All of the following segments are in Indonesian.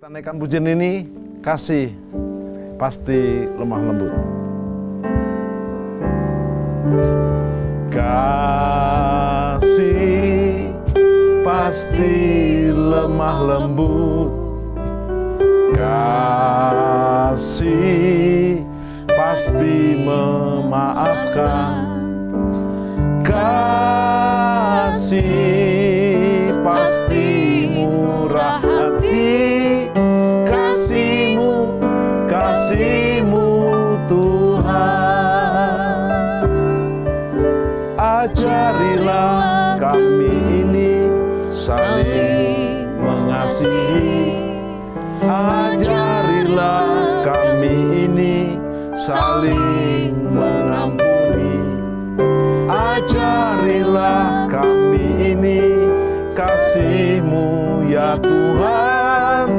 Kita naikkan pujian ini, kasih pasti lemah lembut. Kasih pasti lemah lembut. Kasih pasti memaafkan. Kasih pasti murah hati. Kasih-Mu Tuhan. Ajarilah kami ini saling mengasihi. Ajarilah kami ini saling mengampuni. Ajarilah kami ini kasih-Mu ya Tuhan.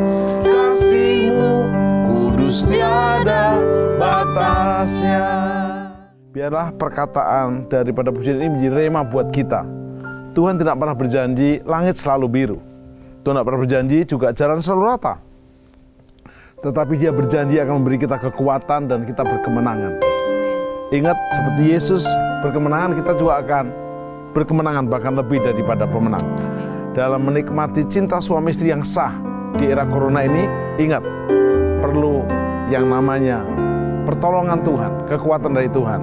Kasih-Mu kudus tiada batasnya. Biarlah perkataan daripada pujian ini menjadi rema buat kita. Tuhan tidak pernah berjanji langit selalu biru. Tuhan tidak pernah berjanji juga jalan selalu rata. Tetapi Dia berjanji akan memberi kita kekuatan dan kita berkemenangan. Ingat, seperti Yesus berkemenangan, kita juga akan berkemenangan, bahkan lebih daripada pemenang. Dalam menikmati cinta suami istri yang sah di era corona ini, ingat, perlu yang namanya pertolongan Tuhan, kekuatan dari Tuhan.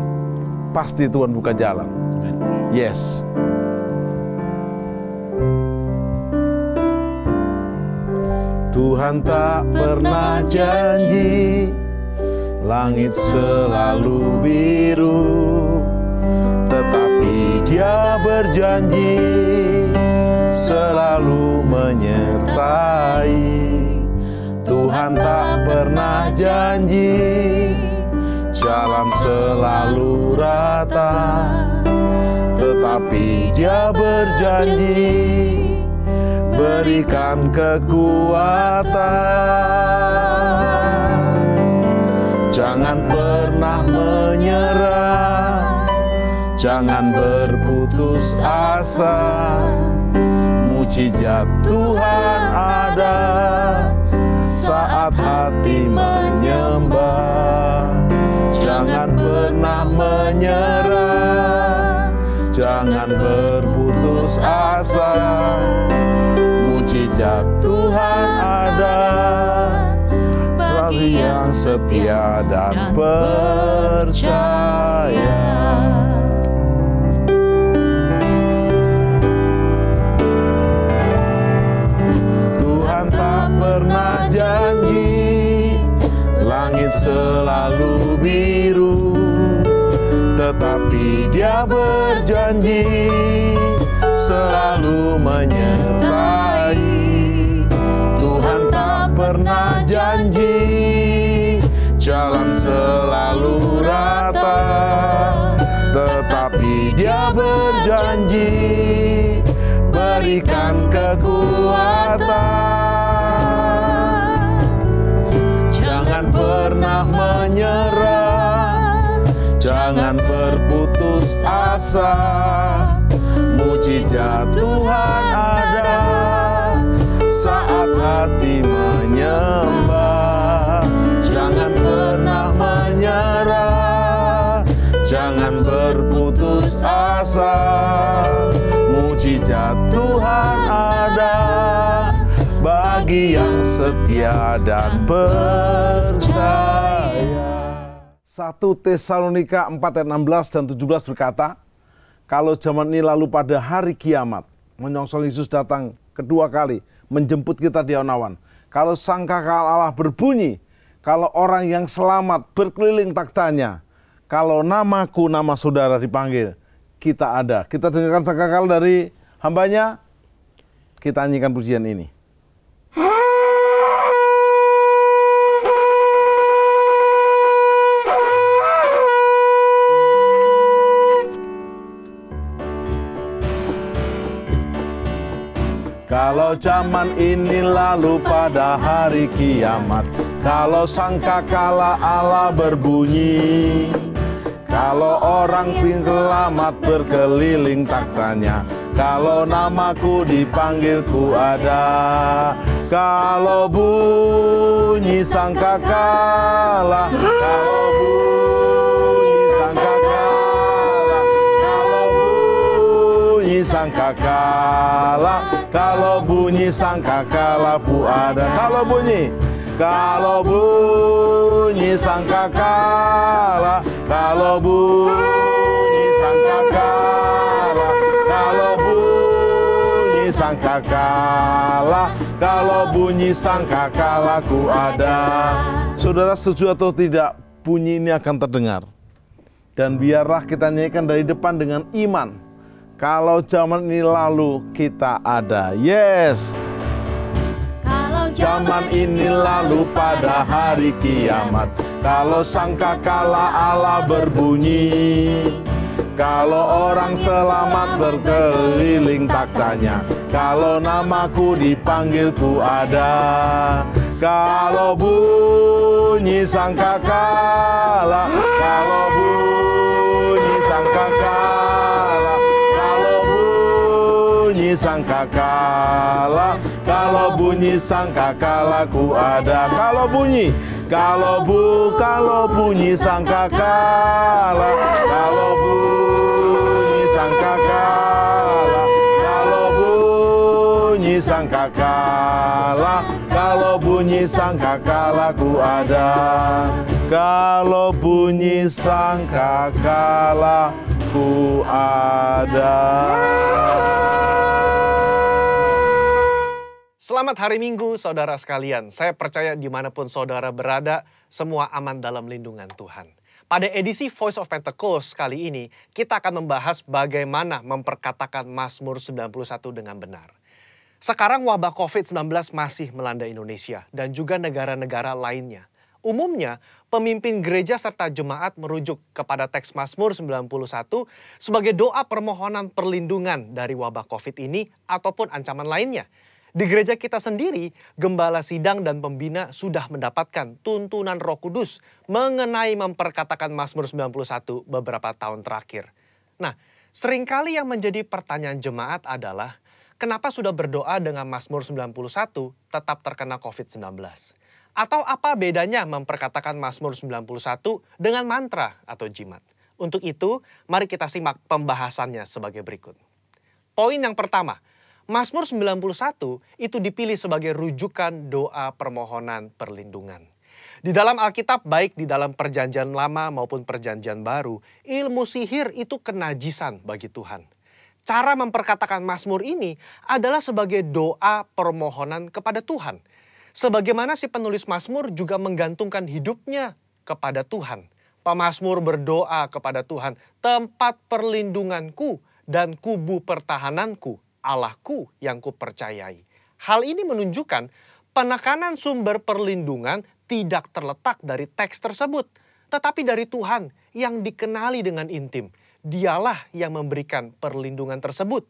Pasti Tuhan buka jalan. Yes. Tuhan tak pernah janji langit selalu biru, tetapi Dia berjanji selalu menyertai. Tuhan tak pernah janji jalan selalu rata, tetapi Dia berjanji berikan kekuatan. Jangan pernah menyerah, jangan berputus asa. Mujizat Tuhan ada saat hati menyembah. Jangan pernah menyerah, jangan berputus asa. Mujizat Tuhan ada bagi yang setia dan percaya. Tuhan tak pernah janji langit selalu biru, tetapi Dia berjanji selalu menyertai. Tuhan tak pernah janji jalan selalu rata, tetapi Dia berjanji berikan kekuatan. Jangan pernah menyerah, jangan berputus asa. Mujizat Tuhan ada saat hati menyembah. Jangan pernah menyerah, jangan berputus asa. Mujizat Tuhan ada bagi yang setia dan percaya. 1 Tesalonika 4 ayat 16 dan 17 berkata, kalau zaman ini lalu pada hari kiamat, menyongsong Yesus datang kedua kali, menjemput kita di awan-awan. Kalau sangkakala Allah berbunyi, kalau orang yang selamat berkeliling taktanya, kalau namaku, nama saudara dipanggil, kita ada. Kita dengarkan sangkakala dari hambanya, kita nyanyikan pujian ini. Kalau zaman ini lalu pada hari kiamat, kalau sangkakala Allah berbunyi, kalau orang selamat berkeliling taktanya, kalau namaku dipanggil ku ada. Kalau bunyi sangkakala, kalau bunyi sangkakala, kalau bunyi sangkakala, kalau bunyi sangkakala pu ada. Kalau bunyi sangkakala, kalau bunyi sangkakala, kalau bunyi sangkakala, kalau bunyi sangkakala ku ada. Saudara setuju atau tidak, bunyi ini akan terdengar. Dan biarlah kita nyanyikan dari depan dengan iman. Kalau zaman ini lalu, kita ada. Yes. Zaman ini lalu pada hari kiamat, kalau sangkakala Allah berbunyi, kalau orang selamat berkeliling taktanya, kalau namaku dipanggil ku ada. Kalau bunyi sangkakala, kalau bunyi sangkakala, kalau bunyi sangkakala, kalau bunyi sangkakala ku ada. Kalau bunyi sangkakala, kalau bunyi sangkakala, kalau bunyi sangkakala, kalau bunyi sangkakala ku ada. Kalau bunyi sangkakala ku ada. Selamat hari Minggu, saudara sekalian. Saya percaya dimanapun saudara berada, semua aman dalam lindungan Tuhan. Pada edisi Voice of Pentecost kali ini, kita akan membahas bagaimana memperkatakan Mazmur 91 dengan benar. Sekarang wabah COVID-19 masih melanda Indonesia dan juga negara-negara lainnya. Umumnya, pemimpin gereja serta jemaat merujuk kepada teks Mazmur 91 sebagai doa permohonan perlindungan dari wabah COVID ini ataupun ancaman lainnya. Di gereja kita sendiri, gembala sidang dan pembina sudah mendapatkan tuntunan Roh Kudus mengenai memperkatakan Mazmur 91 beberapa tahun terakhir. Nah, seringkali yang menjadi pertanyaan jemaat adalah, kenapa sudah berdoa dengan Mazmur 91 tetap terkena COVID-19? Atau apa bedanya memperkatakan Mazmur 91 dengan mantra atau jimat? Untuk itu, mari kita simak pembahasannya sebagai berikut. Poin yang pertama, Mazmur 91 itu dipilih sebagai rujukan doa permohonan perlindungan. Di dalam Alkitab, baik di dalam Perjanjian Lama maupun Perjanjian Baru, ilmu sihir itu kenajisan bagi Tuhan. Cara memperkatakan Mazmur ini adalah sebagai doa permohonan kepada Tuhan. Sebagaimana si penulis Mazmur juga menggantungkan hidupnya kepada Tuhan. Pemazmur berdoa kepada Tuhan, tempat perlindunganku dan kubu pertahananku, Allahku yang kupercayai. Hal ini menunjukkan penekanan sumber perlindungan tidak terletak dari teks tersebut, tetapi dari Tuhan yang dikenali dengan intim. Dialah yang memberikan perlindungan tersebut.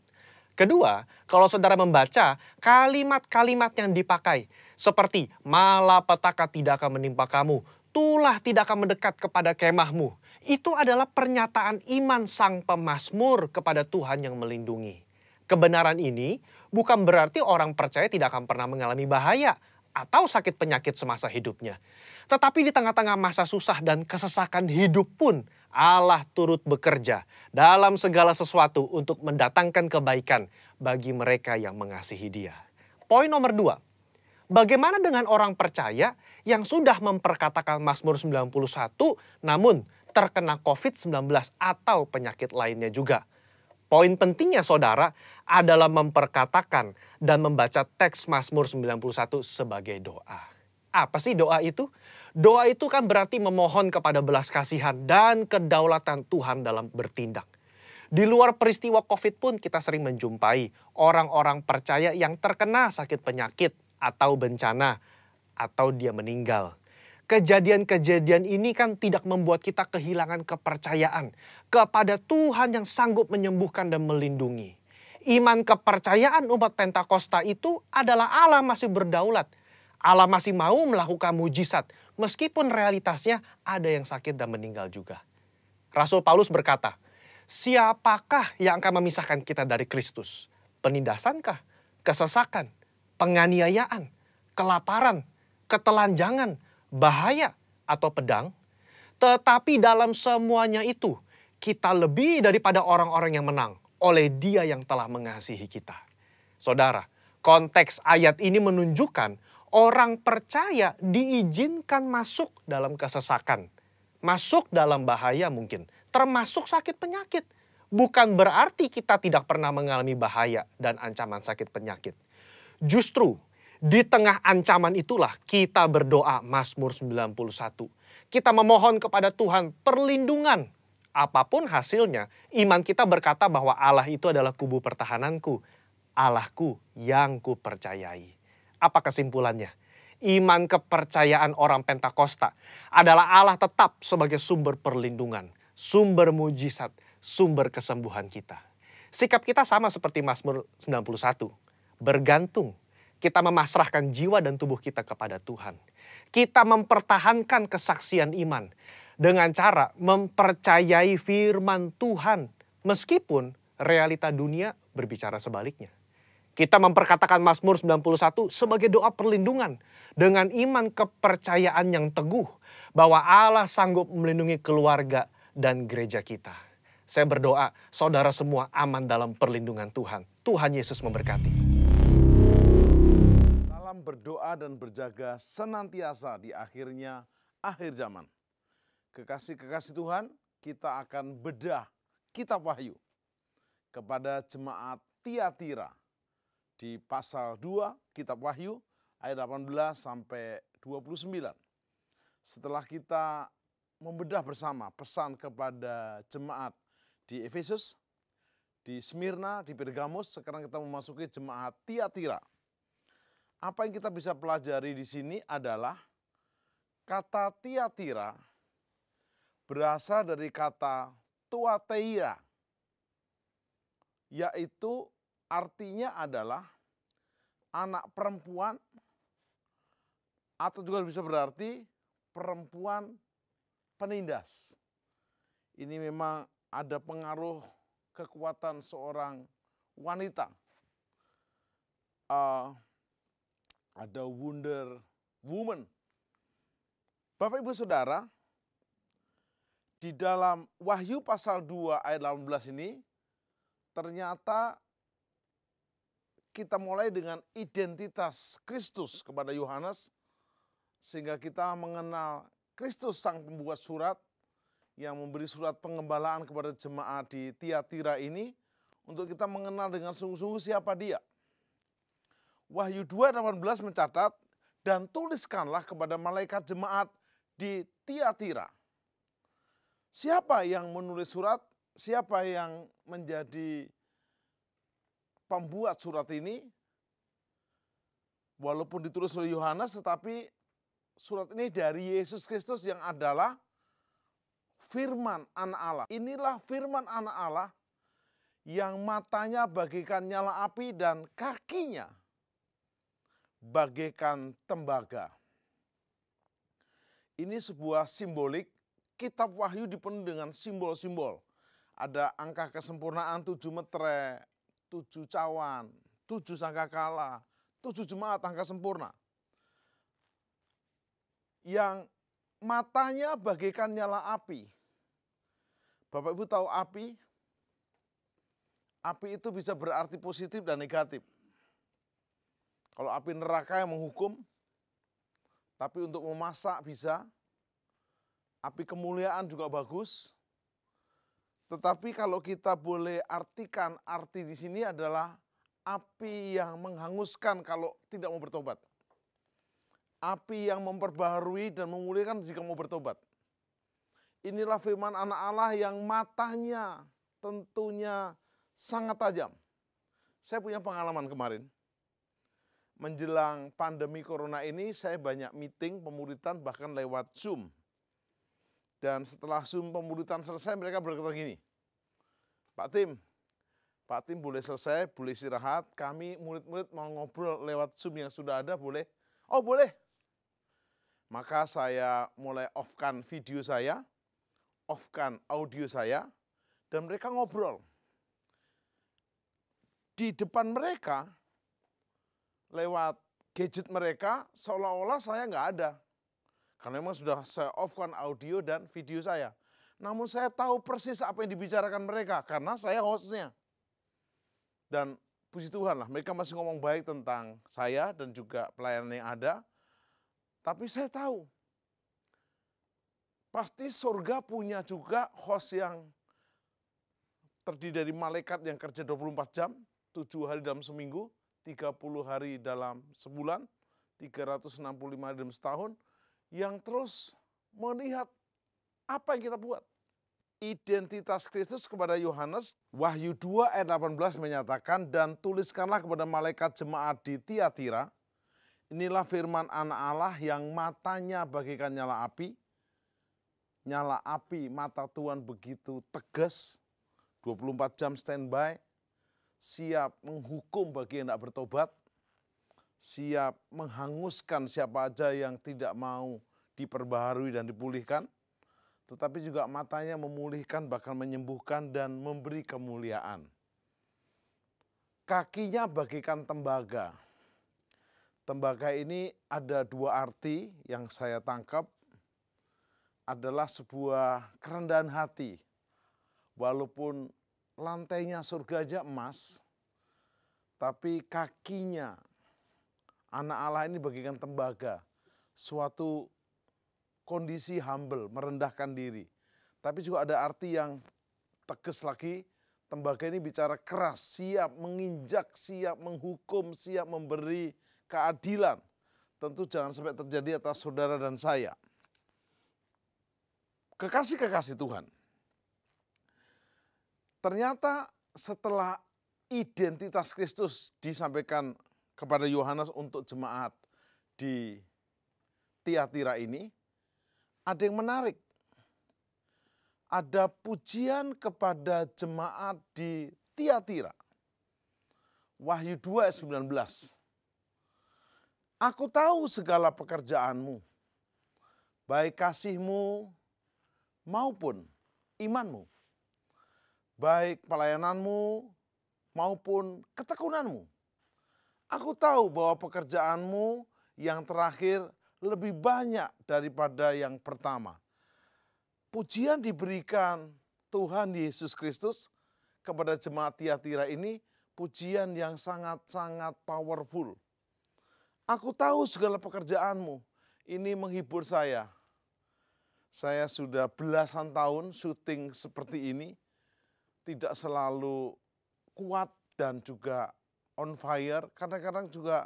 Kedua, kalau saudara membaca kalimat-kalimat yang dipakai, seperti malapetaka tidak akan menimpa kamu, tulah tidak akan mendekat kepada kemahmu, itu adalah pernyataan iman sang pemazmur kepada Tuhan yang melindungi. Kebenaran ini bukan berarti orang percaya tidak akan pernah mengalami bahaya atau sakit penyakit semasa hidupnya. Tetapi di tengah-tengah masa susah dan kesesakan hidup pun, Allah turut bekerja dalam segala sesuatu untuk mendatangkan kebaikan bagi mereka yang mengasihi Dia. Poin nomor 2, bagaimana dengan orang percaya yang sudah memperkatakan Mazmur 91 namun terkena COVID-19 atau penyakit lainnya juga? Poin pentingnya saudara adalah memperkatakan dan membaca teks Mazmur 91 sebagai doa. Apa sih doa itu? Doa itu kan berarti memohon kepada belas kasihan dan kedaulatan Tuhan dalam bertindak. Di luar peristiwa COVID pun kita sering menjumpai orang-orang percaya yang terkena sakit penyakit atau bencana atau dia meninggal. Kejadian-kejadian ini kan tidak membuat kita kehilangan kepercayaan kepada Tuhan yang sanggup menyembuhkan dan melindungi. Iman kepercayaan umat Pentakosta itu adalah Allah masih berdaulat. Allah masih mau melakukan mujizat meskipun realitasnya ada yang sakit dan meninggal juga. Rasul Paulus berkata, siapakah yang akan memisahkan kita dari Kristus? Penindasankah? Kesesakan? Penganiayaan? kelaparan, ketelanjangan, bahaya, atau pedang. Tetapi dalam semuanya itu, kita lebih daripada orang-orang yang menang oleh Dia yang telah mengasihi kita. Saudara, konteks ayat ini menunjukkan orang percaya diizinkan masuk dalam kesesakan, masuk dalam bahaya mungkin, termasuk sakit penyakit. Bukan berarti kita tidak pernah mengalami bahaya dan ancaman sakit penyakit. Justru di tengah ancaman itulah kita berdoa Mazmur 91. Kita memohon kepada Tuhan perlindungan. Apapun hasilnya, iman kita berkata bahwa Allah itu adalah kubu pertahananku, Allahku yang kupercayai. Apa kesimpulannya? Iman kepercayaan orang Pentakosta adalah Allah tetap sebagai sumber perlindungan, sumber mujizat, sumber kesembuhan kita. Sikap kita sama seperti Mazmur 91. Bergantung. Kita memasrahkan jiwa dan tubuh kita kepada Tuhan. Kita mempertahankan kesaksian iman dengan cara mempercayai firman Tuhan meskipun realita dunia berbicara sebaliknya. Kita memperkatakan Mazmur 91 sebagai doa perlindungan dengan iman kepercayaan yang teguh bahwa Allah sanggup melindungi keluarga dan gereja kita. Saya berdoa saudara semua aman dalam perlindungan Tuhan. Tuhan Yesus memberkati. Dalam berdoa dan berjaga senantiasa di akhir zaman. Kekasih-kekasih Tuhan, kita akan bedah kitab Wahyu kepada jemaat Tiatira di pasal 2 kitab Wahyu ayat 18 sampai 29. Setelah kita membedah bersama pesan kepada jemaat di Efesus, di Smyrna, di Pergamus, sekarang kita memasuki jemaat Tiatira. Apa yang kita bisa pelajari di sini adalah kata Tiatira berasal dari kata tuateia, yaitu artinya adalah anak perempuan atau juga bisa berarti perempuan penindas. Ini memang ada pengaruh kekuatan seorang wanita. Ada Wonder Woman. Bapak Ibu Saudara, di dalam Wahyu pasal 2 ayat 18 ini, ternyata kita mulai dengan identitas Kristus kepada Yohanes, sehingga kita mengenal Kristus sang pembuat surat, yang memberi surat pengembalaan kepada jemaat di Tiatira ini, untuk kita mengenal dengan sungguh-sungguh siapa dia. Wahyu 2:18 mencatat, dan tuliskanlah kepada malaikat jemaat di Tiatira. Siapa yang menulis surat? Siapa yang menjadi pembuat surat ini? Walaupun ditulis oleh Yohanes, tetapi surat ini dari Yesus Kristus yang adalah firman anak Allah. Inilah firman anak Allah yang matanya bagaikan nyala api dan kakinya bagaikan tembaga. Ini sebuah simbolik. Kitab Wahyu dipenuhi dengan simbol-simbol. Ada angka kesempurnaan 7 metre, 7 cawan, 7 sangkakala, 7 jemaat angka sempurna. Yang matanya bagaikan nyala api. Bapak Ibu tahu api? Api itu bisa berarti positif dan negatif. Kalau api neraka yang menghukum, tapi untuk memasak bisa. Api kemuliaan juga bagus. Tetapi kalau kita boleh artikan, arti di sini adalah api yang menghanguskan kalau tidak mau bertobat. Api yang memperbaharui dan memulihkan jika mau bertobat. Inilah firman anak Allah yang matanya tentunya sangat tajam. Saya punya pengalaman kemarin. Menjelang pandemi corona ini saya banyak meeting pemuritan bahkan lewat Zoom. Dan setelah Zoom pemuritan selesai mereka berkata gini, Pak Tim boleh selesai, boleh istirahat, kami murid-murid mau ngobrol lewat Zoom yang sudah ada boleh? Oh boleh. Maka saya mulai off-kan video saya, off-kan audio saya, dan mereka ngobrol. Di depan mereka, lewat gadget mereka seolah-olah saya nggak ada. Karena memang sudah saya off-kan audio dan video saya. Namun saya tahu persis apa yang dibicarakan mereka karena saya hostnya. Dan puji Tuhan lah, mereka masih ngomong baik tentang saya dan juga pelayanan yang ada. Tapi saya tahu, pasti surga punya juga host yang terdiri dari malaikat yang kerja 24 jam, 7 hari dalam seminggu, 30 hari dalam sebulan, 365 hari dalam setahun, yang terus melihat apa yang kita buat. Identitas Kristus kepada Yohanes, Wahyu 2 ayat 18 menyatakan, dan tuliskanlah kepada malaikat jemaat di Tiatira, inilah firman anak Allah yang matanya bagaikan nyala api. Nyala api mata Tuhan begitu tegas, 24 jam standby, siap menghukum bagi yang tidak bertobat, siap menghanguskan siapa aja yang tidak mau diperbaharui dan dipulihkan, tetapi juga matanya memulihkan, bahkan menyembuhkan dan memberi kemuliaan. Kakinya bagaikan tembaga. Tembaga ini ada dua arti yang saya tangkap, adalah sebuah kerendahan hati. Walaupun lantainya surga aja emas, tapi kakinya anak Allah ini bagaikan tembaga. Suatu kondisi humble, merendahkan diri. Tapi juga ada arti yang tegas lagi, tembaga ini bicara keras, siap menginjak, siap menghukum, siap memberi keadilan. Tentu jangan sampai terjadi atas saudara dan saya. Kekasih-kekasih Tuhan. Ternyata setelah identitas Kristus disampaikan kepada Yohanes untuk jemaat di Tiatira ini, ada yang menarik. Ada pujian kepada jemaat di Tiatira. Wahyu 2 ayat 19. Aku tahu segala pekerjaanmu, baik kasihmu maupun imanmu, baik pelayananmu maupun ketekunanmu. Aku tahu bahwa pekerjaanmu yang terakhir lebih banyak daripada yang pertama. Pujian diberikan Tuhan Yesus Kristus kepada jemaat Tiatira ini, pujian yang sangat-sangat powerful. Aku tahu segala pekerjaanmu, ini menghibur saya. Saya sudah belasan tahun syuting seperti ini, tidak selalu kuat dan juga on fire, kadang-kadang juga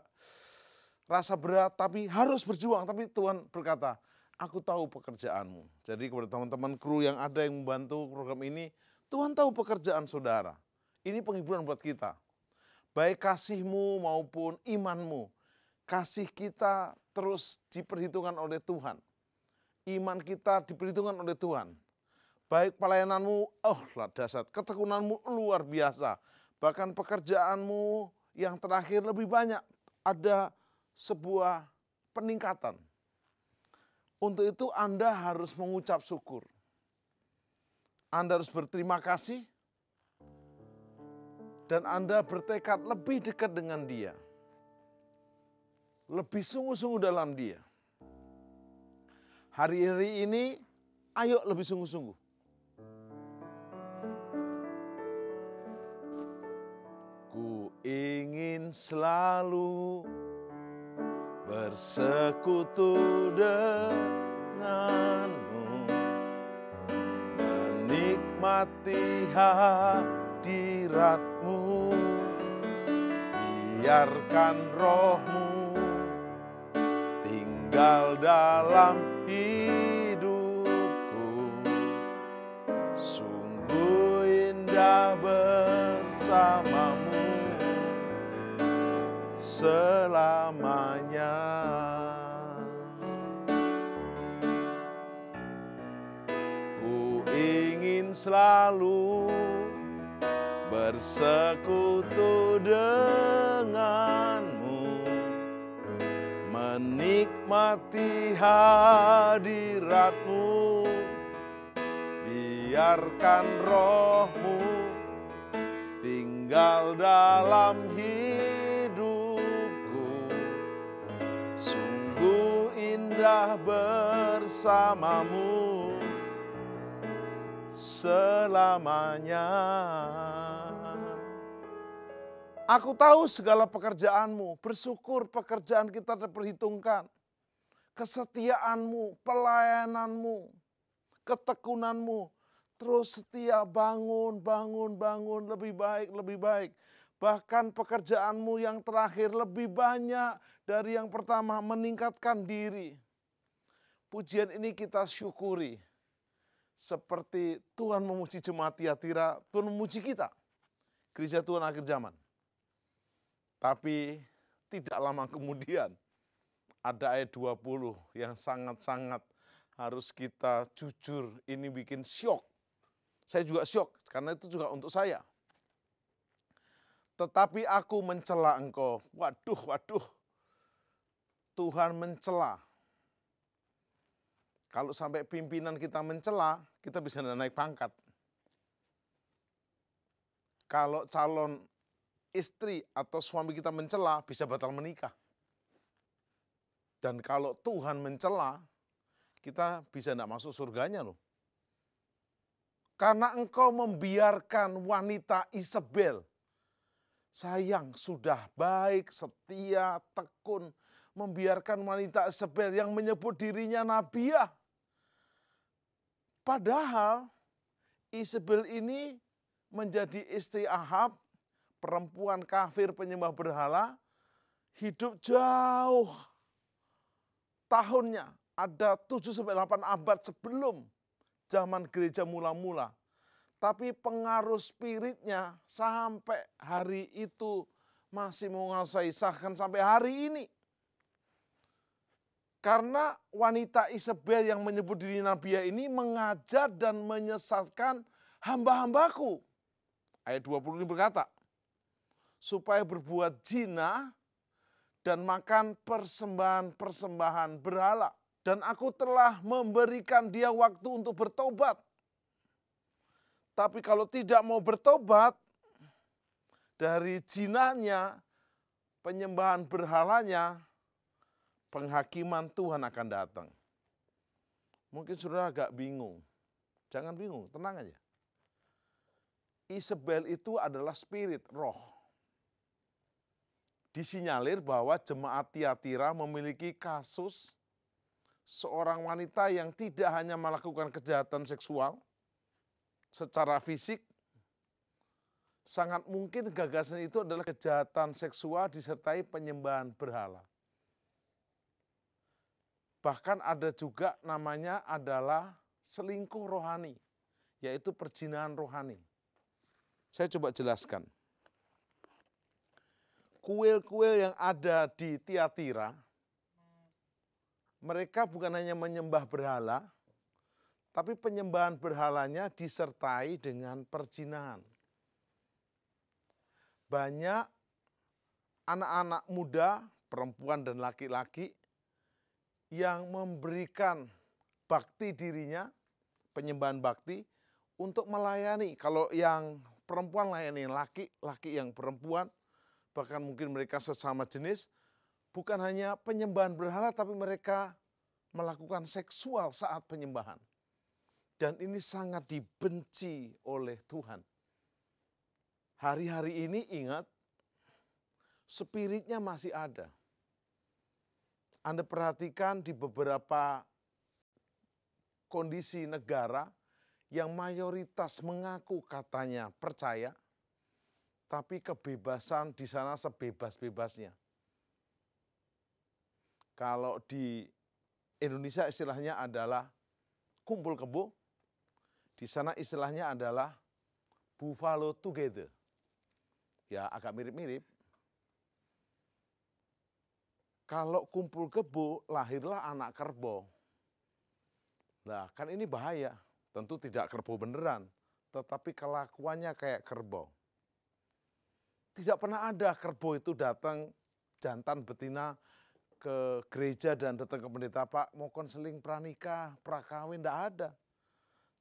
rasa berat, tapi harus berjuang. Tapi Tuhan berkata, aku tahu pekerjaanmu. Jadi kepada teman-teman kru yang ada yang membantu program ini, Tuhan tahu pekerjaan saudara. Ini penghiburan buat kita. Baik kasihmu maupun imanmu, kasih kita terus diperhitungkan oleh Tuhan. Iman kita diperhitungkan oleh Tuhan. Baik pelayananmu, dahsyat, ketekunanmu luar biasa. Bahkan pekerjaanmu yang terakhir lebih banyak. Ada sebuah peningkatan. Untuk itu Anda harus mengucap syukur. Anda harus berterima kasih. Dan Anda bertekad lebih dekat dengan Dia. Lebih sungguh-sungguh dalam Dia. Hari-hari ini, ayo lebih sungguh-sungguh. Ku ingin selalu bersekutu denganmu, menikmati hadiratmu, biarkan rohmu tinggal dalam hidupku, sungguh indah bersamamu selamanya. Ku ingin selalu bersekutu denganmu, menikmati hadiratmu, biarkan rohmu tinggal dalam hidupku, ada bersamamu selamanya. Aku tahu segala pekerjaanmu, bersyukur pekerjaan kita diperhitungkan. Kesetiaanmu, pelayananmu, ketekunanmu, terus setia bangun, lebih baik. Bahkan pekerjaanmu yang terakhir lebih banyak dari yang pertama, meningkatkan diri. Pujian ini kita syukuri. Seperti Tuhan memuji jemaat Tiatira, Tuhan memuji kita. Gereja Tuhan akhir zaman. Tapi tidak lama kemudian ada ayat 20 yang sangat-sangat harus kita jujur, ini bikin syok. Saya juga syok karena itu juga untuk saya. Tetapi aku mencela engkau. Waduh. Tuhan mencela. Kalau sampai pimpinan kita mencela, kita bisa naik pangkat. Kalau calon istri atau suami kita mencela, bisa batal menikah. Dan kalau Tuhan mencela, kita bisa tidak masuk surganya loh. Karena engkau membiarkan wanita Isabel, sayang, sudah baik, setia, tekun, membiarkan wanita Isabel yang menyebut dirinya nabiah. Padahal Isabel ini menjadi istri Ahab, perempuan kafir penyembah berhala, hidup jauh tahunnya, ada 7-8 abad sebelum zaman gereja mula-mula. Tapi pengaruh spiritnya sampai hari itu masih menguasai, bahkan sampai hari ini. Karena wanita Isabel yang menyebut diri nabiah ini mengajar dan menyesatkan hamba-hambaku. Ayat 20 ini berkata, supaya berbuat zina dan makan persembahan-persembahan berhala. Dan aku telah memberikan dia waktu untuk bertobat. Tapi kalau tidak mau bertobat, dari zinanya, penyembahan berhalanya, penghakiman Tuhan akan datang. Mungkin saudara agak bingung. Jangan bingung, tenang aja. Isabel itu adalah spirit, roh. Disinyalir bahwa jemaat Tiatira memiliki kasus seorang wanita yang tidak hanya melakukan kejahatan seksual secara fisik, sangat mungkin gagasan itu adalah kejahatan seksual disertai penyembahan berhala. Bahkan ada juga namanya adalah selingkuh rohani, yaitu perzinahan rohani. Saya coba jelaskan. Kuil-kuil yang ada di Tiatira, mereka bukan hanya menyembah berhala, tapi penyembahan berhalanya disertai dengan perzinahan. Banyak anak-anak muda, perempuan dan laki-laki yang memberikan bakti dirinya, penyembahan bakti, untuk melayani. Kalau yang perempuan layani laki, laki yang perempuan, bahkan mungkin mereka sesama jenis, bukan hanya penyembahan berhala, tapi mereka melakukan seksual saat penyembahan. Dan ini sangat dibenci oleh Tuhan. Hari-hari ini ingat, spiritnya masih ada. Anda perhatikan di beberapa kondisi negara yang mayoritas mengaku katanya percaya, tapi kebebasan di sana sebebas-bebasnya. Kalau di Indonesia istilahnya adalah kumpul kebo, di sana istilahnya adalah buffalo together. Ya agak mirip-mirip. Kalau kumpul kebo, lahirlah anak kerbau. Nah kan ini bahaya, tentu tidak kerbau beneran, tetapi kelakuannya kayak kerbau. Tidak pernah ada kerbau itu datang jantan betina ke gereja dan datang ke pendeta, Pak mau konseling pranikah, prakawin, tidak ada.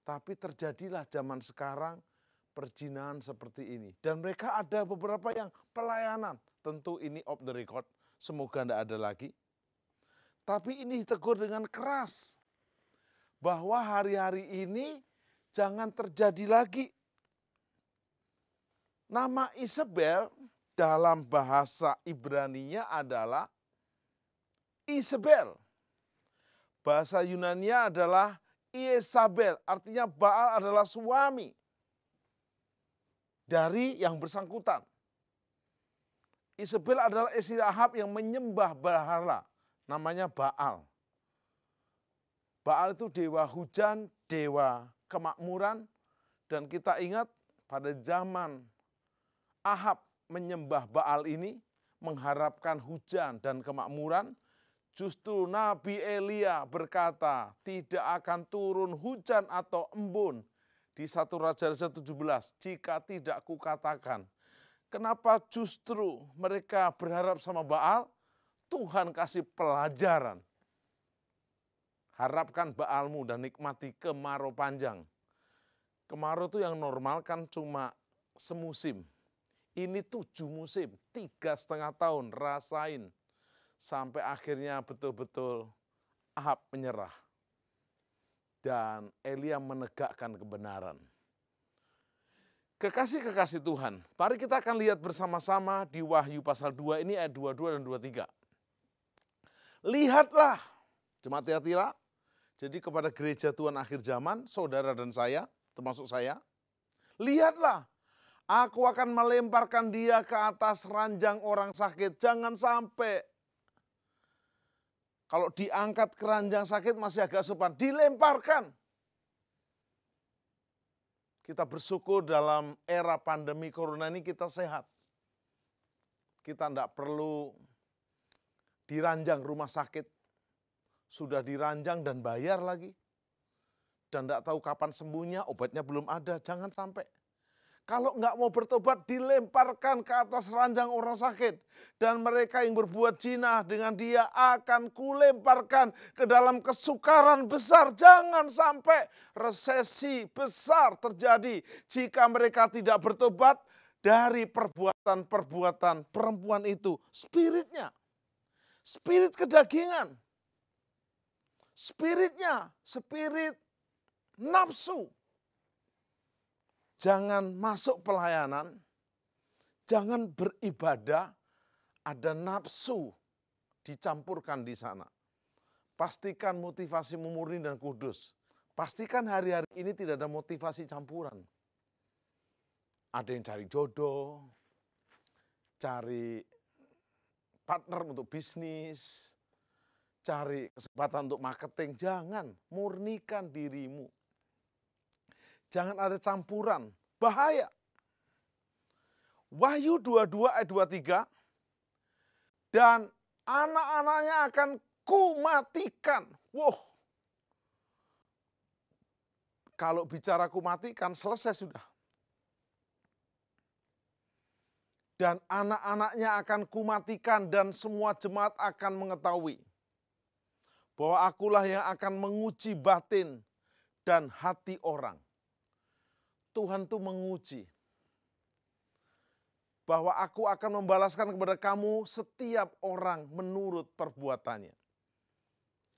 Tapi terjadilah zaman sekarang perzinahan seperti ini. Dan mereka ada beberapa yang pelayanan, tentu ini off the record, semoga tidak ada lagi. Tapi ini ditegur dengan keras. Bahwa hari-hari ini jangan terjadi lagi. Nama Isabel dalam bahasa Ibraninya adalah Isabel. Bahasa Yunaninya adalah Iesabel, artinya Baal adalah suami dari yang bersangkutan. Isabel adalah istri Ahab yang menyembah berhala, namanya Baal. Baal itu dewa hujan, dewa kemakmuran, dan kita ingat pada zaman Ahab menyembah Baal ini, mengharapkan hujan dan kemakmuran, justru Nabi Elia berkata, tidak akan turun hujan atau embun di 1 Raja-Raja 17 jika tidak kukatakan. Kenapa justru mereka berharap sama Baal? Tuhan kasih pelajaran. Harapkan Baalmu dan nikmati kemarau panjang. Kemarau itu yang normal kan cuma semusim. Ini 7 musim, 3,5 tahun rasain. Sampai akhirnya betul-betul Ahab menyerah. Dan Elia menegakkan kebenaran. Kekasih-kekasih Tuhan, mari kita akan lihat bersama-sama di Wahyu pasal 2 ini ayat 22 dan 23. Lihatlah, jemaat Thyatira, jadi kepada gereja Tuhan akhir zaman, saudara dan saya, termasuk saya, lihatlah, aku akan melemparkan dia ke atas ranjang orang sakit. Jangan sampai kalau diangkat ke ranjang sakit masih agak sopan, dilemparkan. Kita bersyukur dalam era pandemi corona ini kita sehat. Kita tidak perlu diranjang rumah sakit. Sudah diranjang dan bayar lagi. Dan tidak tahu kapan sembuhnya, obatnya belum ada, jangan sampai. Kalau nggak mau bertobat, dilemparkan ke atas ranjang orang sakit. Dan mereka yang berbuat zina dengan dia akan kulemparkan ke dalam kesukaran besar. Jangan sampai resesi besar terjadi jika mereka tidak bertobat dari perbuatan-perbuatan perempuan itu. Spiritnya, spirit kedagingan. Spiritnya, spirit nafsu. Jangan masuk pelayanan, jangan beribadah, ada nafsu dicampurkan di sana. Pastikan motivasimu murni dan kudus. Pastikan hari-hari ini tidak ada motivasi campuran. Ada yang cari jodoh, cari partner untuk bisnis, cari kesempatan untuk marketing. Jangan, murnikan dirimu. Jangan ada campuran, bahaya. Wahyu 22 ayat 23, dan anak-anaknya akan kumatikan. Wow. Kalau bicara kumatikan selesai sudah. Dan anak-anaknya akan kumatikan dan semua jemaat akan mengetahui bahwa akulah yang akan menguji batin dan hati orang. Tuhan itu menguji bahwa aku akan membalaskan kepada kamu setiap orang menurut perbuatannya.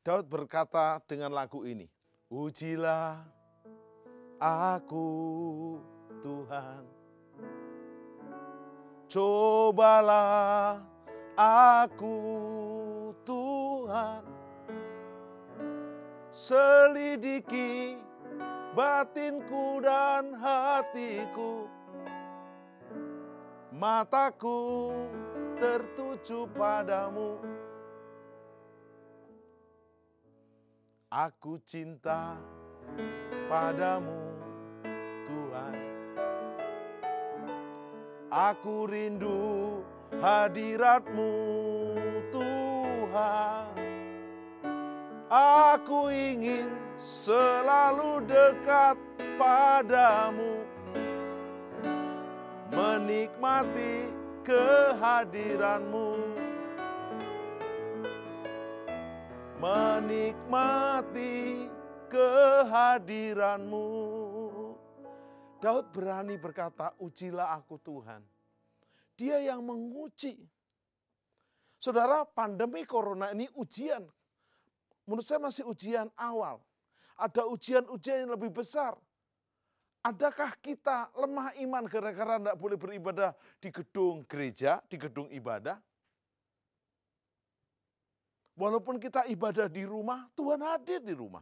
Daud berkata dengan lagu ini, ujilah aku Tuhan, cobalah aku Tuhan, selidiki batinku dan hatiku, mataku tertuju padamu. Aku cinta padamu Tuhan. Aku rindu hadirat-Mu Tuhan. Aku ingin selalu dekat padamu, menikmati kehadiran-Mu, menikmati kehadiran-Mu. Daud berani berkata, ujilah aku Tuhan. Dia yang menguji. Saudara, pandemi corona ini ujian. menurut saya masih ujian awal. Ada ujian-ujian yang lebih besar. Adakah kita lemah iman gara-gara tidak boleh beribadah di gedung gereja, di gedung ibadah? Walaupun kita ibadah di rumah, Tuhan hadir di rumah.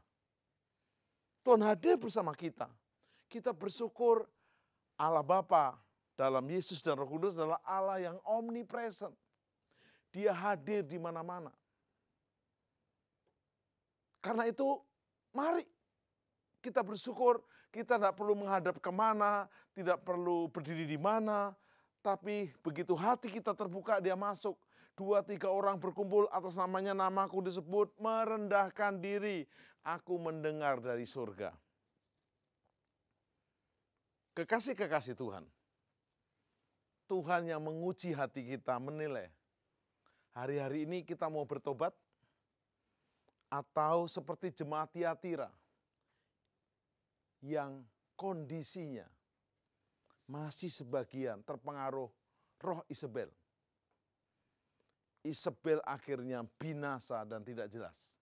Tuhan hadir bersama kita. Kita bersyukur Allah Bapa dalam Yesus dan Roh Kudus adalah Allah yang omnipresent. Dia hadir di mana-mana. Karena itu, mari kita bersyukur, kita tidak perlu menghadap kemana, tidak perlu berdiri di mana, tapi begitu hati kita terbuka, dia masuk. 2-3 orang berkumpul atas namanya, namaku disebut, merendahkan diri, aku mendengar dari surga. Kekasih-kekasih Tuhan, Tuhan yang menguji hati kita, menilai, hari-hari ini kita mau bertobat, atau seperti jemaat Tiatira, yang kondisinya masih sebagian terpengaruh roh Isabel. Isabel akhirnya binasa dan tidak jelas.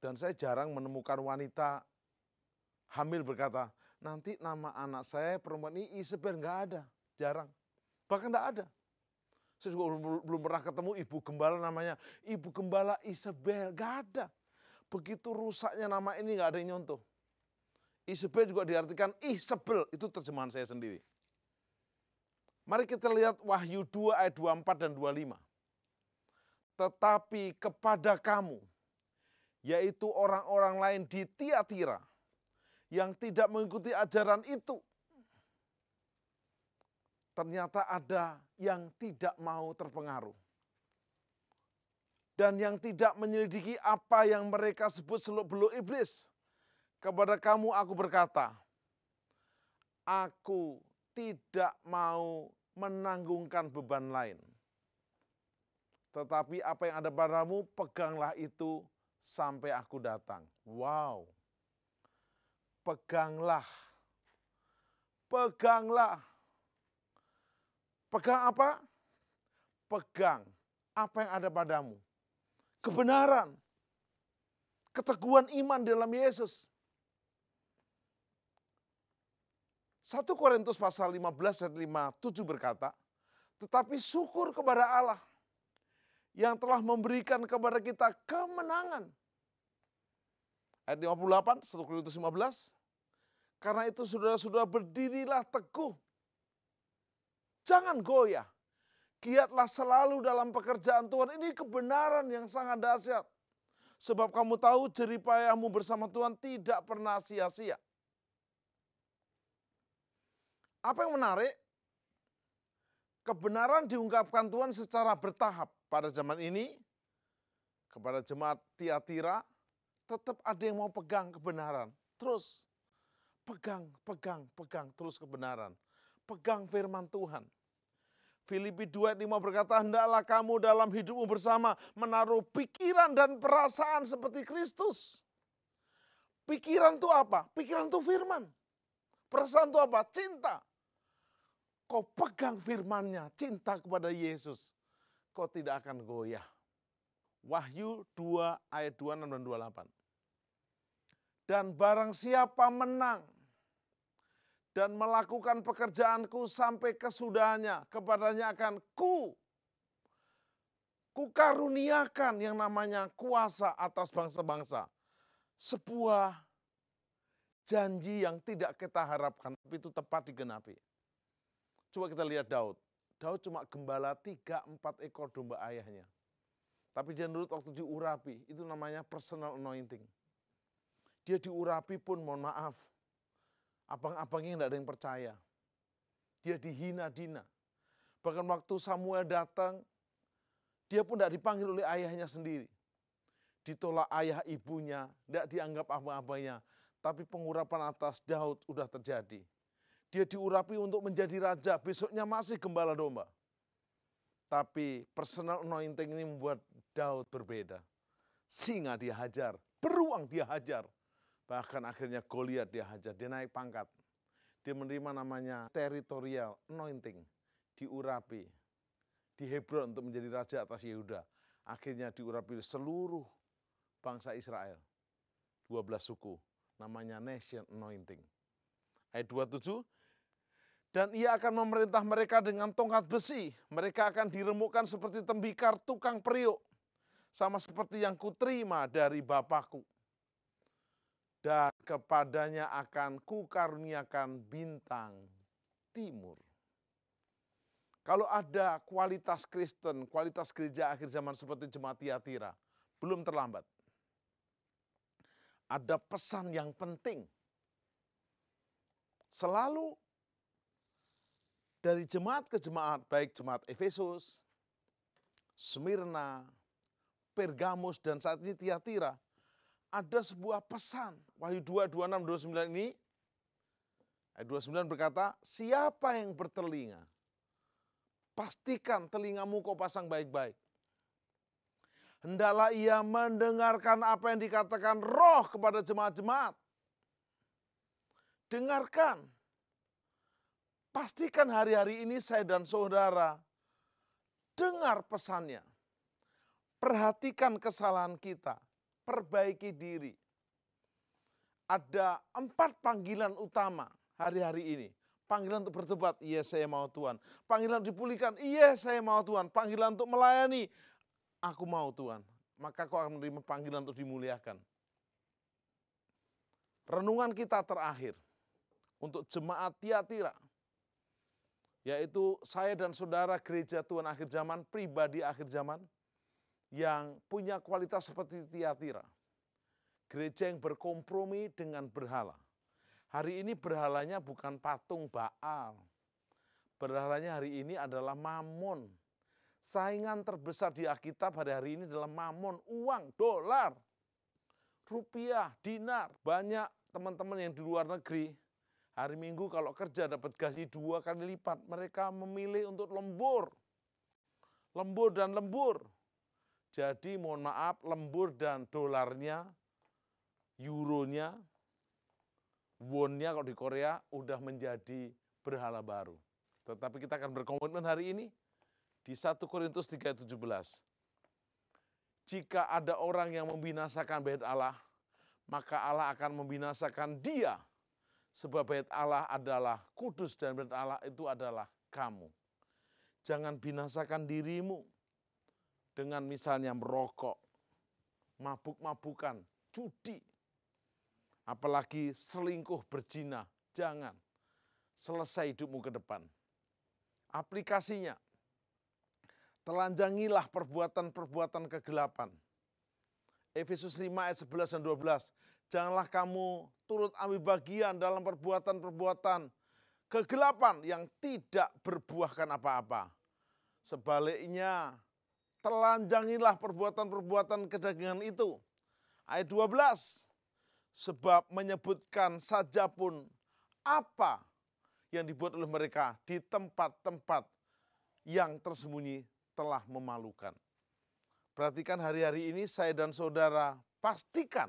Dan saya jarang menemukan wanita hamil berkata, nanti nama anak saya perempuan ini Isabel, nggak ada, jarang. Bahkan nggak ada. Saya juga belum pernah ketemu ibu gembala namanya Ibu Gembala Isabel, nggak ada. Begitu rusaknya nama ini nggak ada yang nyontoh. Isabel juga diartikan Isabel, itu terjemahan saya sendiri. Mari kita lihat Wahyu 2 ayat 24 dan 25. Tetapi kepada kamu, yaitu orang-orang lain di Tiatira, yang tidak mengikuti ajaran itu, ternyata ada yang tidak mau terpengaruh. Dan yang tidak menyelidiki apa yang mereka sebut seluk-beluk iblis. Kepada kamu aku berkata, aku tidak mau menanggungkan beban lain. Tetapi apa yang ada padamu, peganglah itu sampai aku datang. Wow. Peganglah. Peganglah. Pegang apa? Pegang apa yang ada padamu. Kebenaran. Keteguhan iman dalam Yesus. 1 Korintus pasal 15 ayat 5-7 berkata, tetapi syukur kepada Allah yang telah memberikan kepada kita kemenangan. Ayat 58, 1 Korintus 15, karena itu saudara-saudara berdirilah teguh. Jangan goyah. Giatlah selalu dalam pekerjaan Tuhan. Ini kebenaran yang sangat dahsyat. Sebab kamu tahu jeripayamu bersama Tuhan tidak pernah sia-sia. Apa yang menarik? Kebenaran diungkapkan Tuhan secara bertahap. Pada zaman ini, kepada jemaat Tiatira, tetap ada yang mau pegang kebenaran. Terus, pegang terus kebenaran. Pegang firman Tuhan. Filipi 2 ayat 5 berkata, hendaklah kamu dalam hidupmu bersama menaruh pikiran dan perasaan seperti Kristus. Pikiran itu apa? Pikiran itu firman. Perasaan itu apa? Cinta. Kau pegang firman-Nya, cinta kepada Yesus, kau tidak akan goyah. Wahyu 2 ayat 26 dan 28. Dan barang siapa menang dan melakukan pekerjaanku sampai kesudahannya, kepadanya akan kukaruniakan yang namanya kuasa atas bangsa-bangsa. Sebuah janji yang tidak kita harapkan, tapi itu tepat digenapi. Coba kita lihat Daud. Daud cuma gembala 3-4 ekor domba ayahnya. Tapi dia nurut waktu diurapi, itu namanya personal anointing. Dia diurapi pun mohon maaf, abang-abangnya tidak ada yang percaya. Dia dihina-dina. Bahkan waktu Samuel datang, dia pun tidak dipanggil oleh ayahnya sendiri. Ditolak ayah ibunya, tidak dianggap abang-abangnya. Tapi pengurapan atas Daud sudah terjadi. Dia diurapi untuk menjadi raja, besoknya masih gembala domba. Tapi personal anointing ini membuat Daud berbeda. Singa dia hajar, beruang dia hajar. Bahkan akhirnya Goliat dia hajar, dia naik pangkat. Dia menerima namanya territorial anointing, diurapi di Hebron untuk menjadi raja atas Yehuda. akhirnya diurapi seluruh bangsa Israel. 12 suku, namanya Nation Anointing. Ayat 27, dan ia akan memerintah mereka dengan tongkat besi. Mereka akan diremukkan seperti tembikar tukang periuk, sama seperti yang kuterima dari Bapakku. Dan kepadanya akan kukaruniakan bintang timur. Kalau ada kualitas Kristen, kualitas gereja akhir zaman seperti Jemaat Tiatira, belum terlambat. Ada pesan yang penting. Selalu dari jemaat ke jemaat, baik jemaat Efesus, Smyrna, Pergamus, dan saat ini Tiatira, ada sebuah pesan. Wahyu 2, 26, 29 ini, ayat 29 berkata, siapa yang bertelinga, pastikan telingamu kau pasang baik-baik. Hendaklah ia mendengarkan apa yang dikatakan Roh kepada jemaat-jemaat. Dengarkan. Pastikan hari-hari ini saya dan saudara dengar pesannya. Perhatikan kesalahan kita. Perbaiki diri. Ada 4 panggilan utama hari-hari ini. Panggilan untuk bertobat, iya saya mau Tuhan. Panggilan untuk dipulihkan, iya saya mau Tuhan. Panggilan untuk melayani, aku mau Tuhan. Maka kau akan menerima panggilan untuk dimuliakan. Renungan kita terakhir untuk jemaat Tiatira, yaitu saya dan saudara gereja Tuhan akhir zaman, pribadi akhir zaman, yang punya kualitas seperti Tiatira. Gereja yang berkompromi dengan berhala. Hari ini berhalanya bukan patung Baal. Berhalanya hari ini adalah Mammon. Saingan terbesar di Alkitab hari ini adalah Mammon, uang, dolar, rupiah, dinar. Banyak teman-teman yang di luar negeri, hari Minggu kalau kerja dapat gaji 2 kali lipat. Mereka memilih untuk lembur. Lembur dan lembur. Jadi mohon maaf, lembur dan dolarnya, euronya, wonnya kalau di Korea udah menjadi berhala baru. Tetapi kita akan berkomitmen hari ini di 1 Korintus 3:17. Jika ada orang yang membinasakan bait Allah, maka Allah akan membinasakan dia. Sebab bait Allah adalah kudus dan bait Allah itu adalah kamu. Jangan binasakan dirimu dengan misalnya merokok, mabuk-mabukan, judi, apalagi selingkuh berzina. Jangan. Selesai hidupmu ke depan. Aplikasinya, telanjangilah perbuatan-perbuatan kegelapan. Efesus 5 ayat 11 dan 12. Janganlah kamu turut ambil bagian dalam perbuatan-perbuatan kegelapan yang tidak berbuahkan apa-apa. Sebaliknya, telanjangilah perbuatan-perbuatan kedagingan itu. Ayat 12. Sebab menyebutkan saja pun apa yang dibuat oleh mereka di tempat-tempat yang tersembunyi telah memalukan. Perhatikan hari-hari ini saya dan saudara pastikan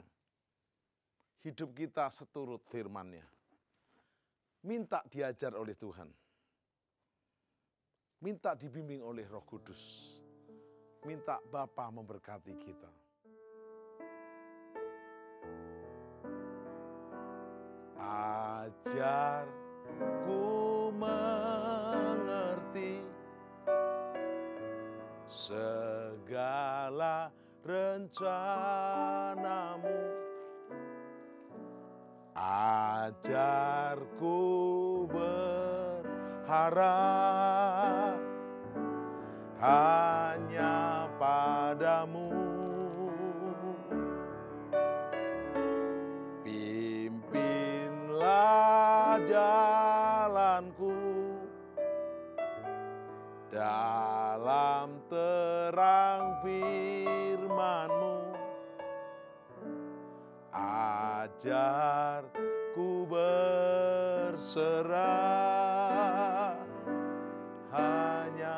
hidup kita seturut firman-Nya. Minta diajar oleh Tuhan. Minta dibimbing oleh Roh Kudus. Minta Bapa memberkati kita. Ajarku mengerti segala rencanamu. Ajarku berharap hanya padamu. Pimpinlah jalanku dalam terang firman-Mu. Ajarku berserah hanya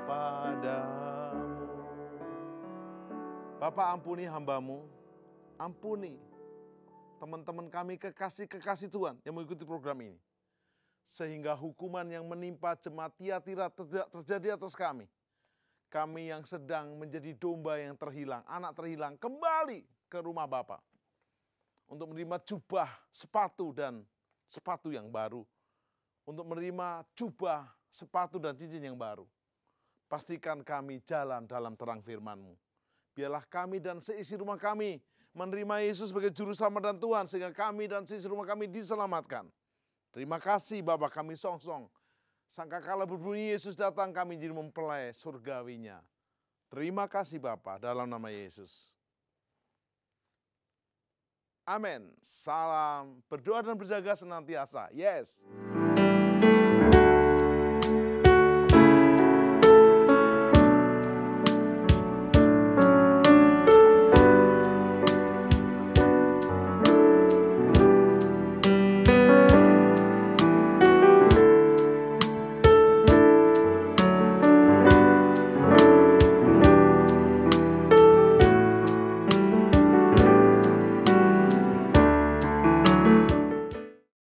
padamu. Bapa, ampuni hamba-Mu, ampuni teman-teman kami kekasih-kekasih Tuhan yang mengikuti program ini. Sehingga hukuman yang menimpa jemaat Tiatira tidak terjadi atas kami. kami yang sedang menjadi domba yang terhilang, anak terhilang, kembali ke rumah Bapa untuk menerima jubah, sepatu dan sepatu yang baru, untuk menerima jubah, sepatu dan cincin yang baru. Pastikan kami jalan dalam terang firman-Mu. Biarlah kami dan seisi rumah kami menerima Yesus sebagai Juru Selamat dan Tuhan, sehingga kami dan seisi rumah kami diselamatkan. Terima kasih Bapa, kami songsong. Sangkakala berbunyi Yesus datang, kami jadi mempelai surgawinya. Terima kasih Bapa, dalam nama Yesus. Amin. Salam berdoa dan berjaga senantiasa. Yes.